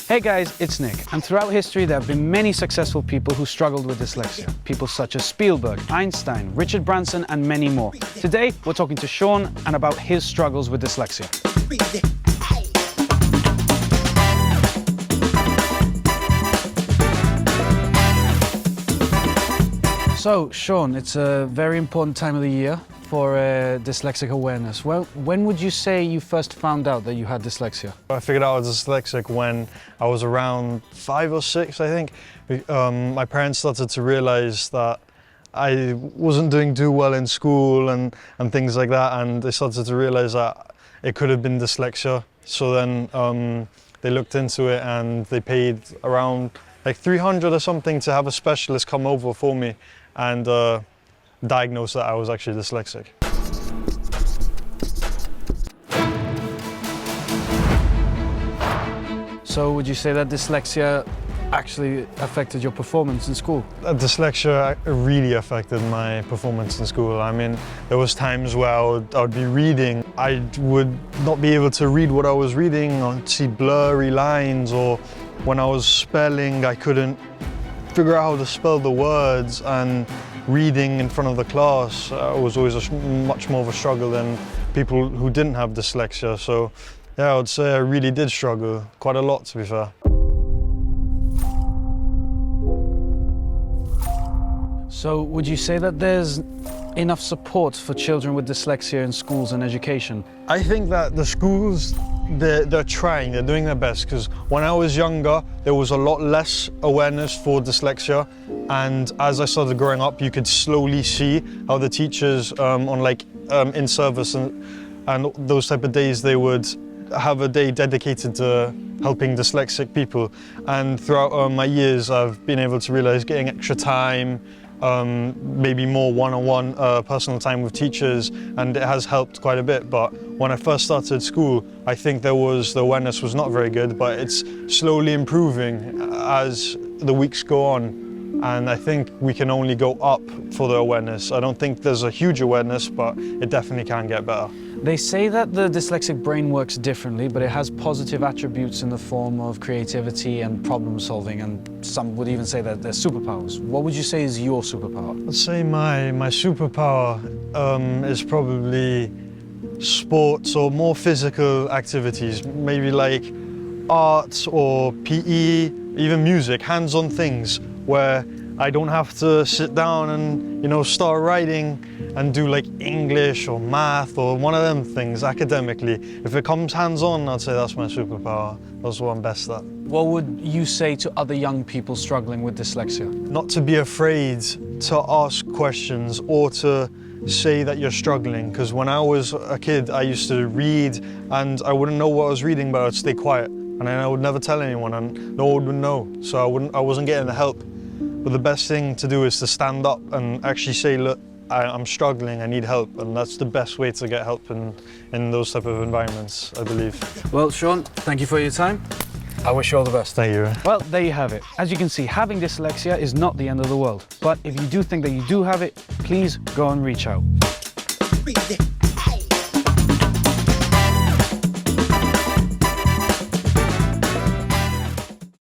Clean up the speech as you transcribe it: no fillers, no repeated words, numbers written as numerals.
Hey guys, it's Nick, and throughout history there have been many successful people who struggled with dyslexia. People such as Spielberg, Einstein, Richard Branson and many more. Today we're talking to Sean and about his struggles with dyslexia. So Sean, it's a very important time of the year for dyslexic awareness. Well, when would you say you first found out that you had dyslexia? I figured out I was dyslexic when I was around 5 or 6, I think. My parents started to realize that I wasn't doing too well in school and things like that, and they started to realize that it could have been dyslexia. So then they looked into it and they paid around like 300 or something to have a specialist come over for me and diagnosed that I was actually dyslexic. So would you say that dyslexia actually affected your performance in school? Dyslexia really affected my performance in school. I mean, there was times where I would be reading. I would not be able to read what I was reading or see blurry lines, or when I was spelling, I couldn't figure out how to spell the words, and reading in front of the class was always much more of a struggle than people who didn't have dyslexia. So yeah, I would say I really did struggle quite a lot, to be fair. So would you say that there's enough support for children with dyslexia in schools and education? I think that the schools, they're trying, they're doing their best, because when I was younger, there was a lot less awareness for dyslexia. And as I started growing up, you could slowly see how the teachers in service and those type of days, they would have a day dedicated to helping dyslexic people. And throughout my years, I've been able to realize getting extra time, maybe more one-on-one personal time with teachers, and it has helped quite a bit. But when I first started school, I think the awareness was not very good, but it's slowly improving as the weeks go on. And I think we can only go up for the awareness. I don't think there's a huge awareness, but it definitely can get better. They say that the dyslexic brain works differently, but it has positive attributes in the form of creativity and problem solving, and some would even say that they're superpowers. What would you say is your superpower? I'd say my superpower is probably sports or more physical activities, maybe like art or PE, even music, hands-on things where I don't have to sit down and, start writing and do like English or math or one of them things academically. If it comes hands-on, I'd say that's my superpower. That's what I'm best at. What would you say to other young people struggling with dyslexia? Not to be afraid to ask questions or to say that you're struggling, because when I was a kid, I used to read and I wouldn't know what I was reading, but I'd stay quiet. And then I would never tell anyone, and no one would know. So I wasn't getting the help. But the best thing to do is to stand up and actually say, look, I'm struggling, I need help. And that's the best way to get help in those type of environments, I believe. Well, Sean, thank you for your time. I wish you all the best. Thank you. Well, there you have it. As you can see, having dyslexia is not the end of the world. But if you do think that you do have it, please go and reach out.